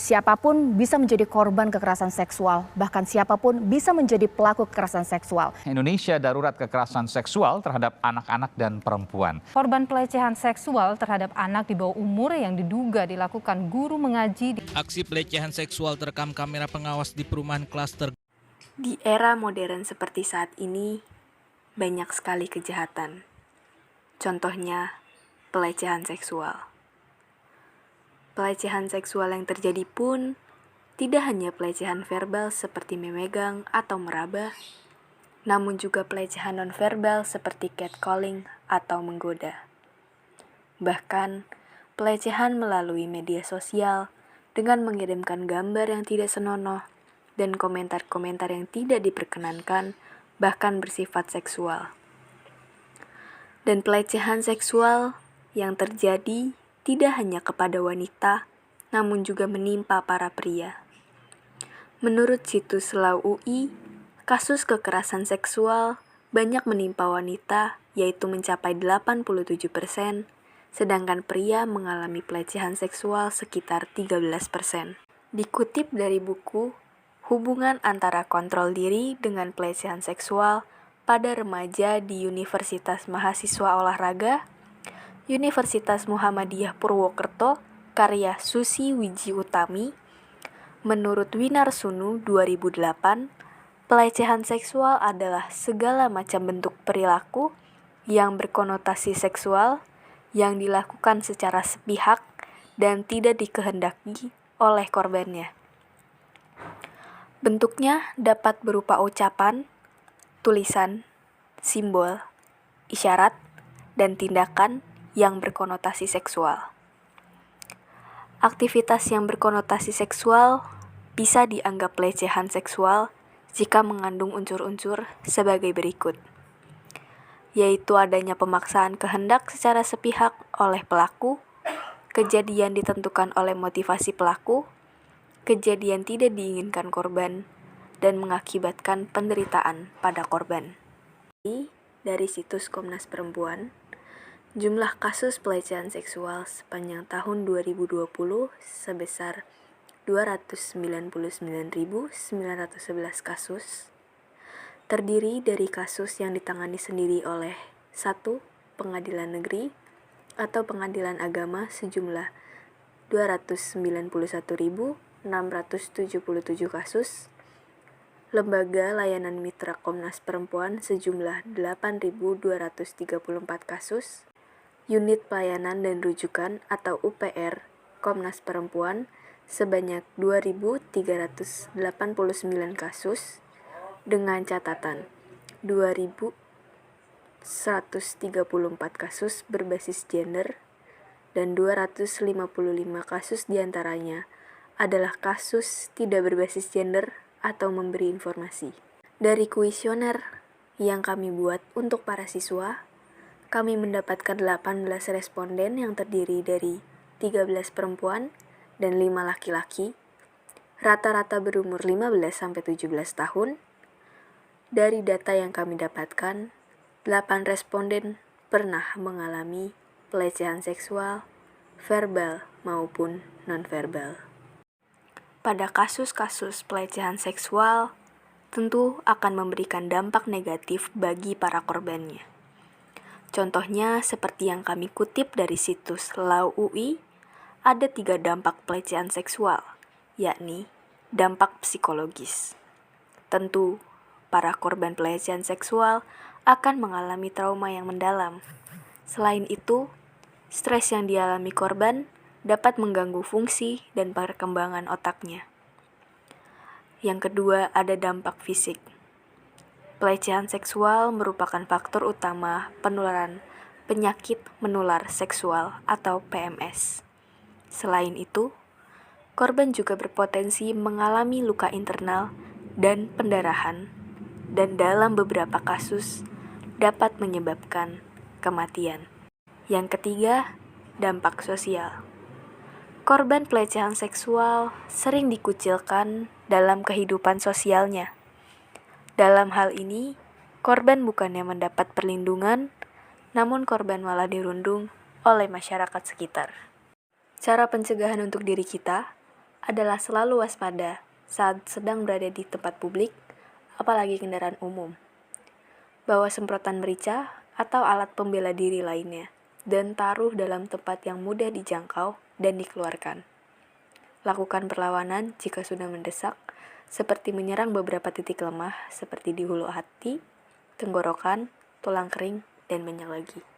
Siapapun bisa menjadi korban kekerasan seksual, bahkan siapapun bisa menjadi pelaku kekerasan seksual. Indonesia darurat kekerasan seksual terhadap anak-anak dan perempuan. Korban pelecehan seksual terhadap anak di bawah umur yang diduga dilakukan guru mengaji. Aksi pelecehan seksual terekam kamera pengawas di perumahan klaster. Di era modern seperti saat ini, banyak sekali kejahatan. Contohnya, pelecehan seksual. Pelecehan seksual yang terjadi pun tidak hanya pelecehan verbal seperti memegang atau meraba, namun juga pelecehan nonverbal seperti catcalling atau menggoda. Bahkan, pelecehan melalui media sosial dengan mengirimkan gambar yang tidak senonoh dan komentar-komentar yang tidak diperkenankan, bahkan bersifat seksual. Dan pelecehan seksual yang terjadi tidak hanya kepada wanita, namun juga menimpa para pria. Menurut situs Lau UI, kasus kekerasan seksual banyak menimpa wanita, yaitu mencapai 87%, sedangkan pria mengalami pelecehan seksual sekitar 13%. Dikutip dari buku Hubungan Antara Kontrol Diri dengan Pelecehan Seksual pada Remaja di Universitas Mahasiswa Olahraga, Universitas Muhammadiyah Purwokerto, karya Susi Wiji Utami, menurut Winarsunu 2008, pelecehan seksual adalah segala macam bentuk perilaku yang berkonotasi seksual yang dilakukan secara sepihak dan tidak dikehendaki oleh korbannya. Bentuknya dapat berupa ucapan, tulisan, simbol, isyarat, dan tindakan yang berkonotasi seksual. Aktivitas yang berkonotasi seksual bisa dianggap pelecehan seksual jika mengandung unsur-unsur sebagai berikut, yaitu adanya pemaksaan kehendak secara sepihak oleh pelaku, kejadian ditentukan oleh motivasi pelaku, kejadian tidak diinginkan korban, dan mengakibatkan penderitaan pada korban. Dari situs Komnas Perempuan, jumlah kasus pelecehan seksual sepanjang tahun 2020 sebesar 299.911 kasus, terdiri dari kasus yang ditangani sendiri oleh 1. Pengadilan Negeri atau Pengadilan Agama sejumlah 291.677 kasus, Lembaga Layanan Mitra Komnas Perempuan sejumlah 8.234 kasus, Unit Pelayanan dan Rujukan atau UPR Komnas Perempuan sebanyak 2.389 kasus, dengan catatan 2.134 kasus berbasis gender dan 255 kasus diantaranya adalah kasus tidak berbasis gender atau memberi informasi. Dari kuesioner yang kami buat untuk para siswa, kami mendapatkan 18 responden yang terdiri dari 13 perempuan dan 5 laki-laki, rata-rata berumur 15-17 tahun. Dari data yang kami dapatkan, 8 responden pernah mengalami pelecehan seksual, verbal maupun nonverbal. Pada kasus-kasus pelecehan seksual, tentu akan memberikan dampak negatif bagi para korbannya. Contohnya seperti yang kami kutip dari situs Lau UI, ada 3 dampak pelecehan seksual, yakni dampak psikologis. Tentu, para korban pelecehan seksual akan mengalami trauma yang mendalam. Selain itu, stres yang dialami korban dapat mengganggu fungsi dan perkembangan otaknya. Yang kedua, ada dampak fisik. Pelecehan seksual merupakan faktor utama penularan penyakit menular seksual atau PMS. Selain itu, korban juga berpotensi mengalami luka internal dan pendarahan, dan dalam beberapa kasus dapat menyebabkan kematian. Yang ketiga, dampak sosial. Korban pelecehan seksual sering dikucilkan dalam kehidupan sosialnya. Dalam hal ini, korban bukannya mendapat perlindungan, namun korban malah dirundung oleh masyarakat sekitar. Cara pencegahan untuk diri kita, adalah selalu waspada saat sedang berada di tempat publik, apalagi kendaraan umum. Bawa semprotan merica atau alat pembela diri lainnya, dan taruh dalam tempat yang mudah dijangkau dan dikeluarkan. Lakukan perlawanan jika sudah mendesak, seperti menyerang beberapa titik lemah seperti di hulu hati, tenggorokan, tulang kering, dan banyak lagi.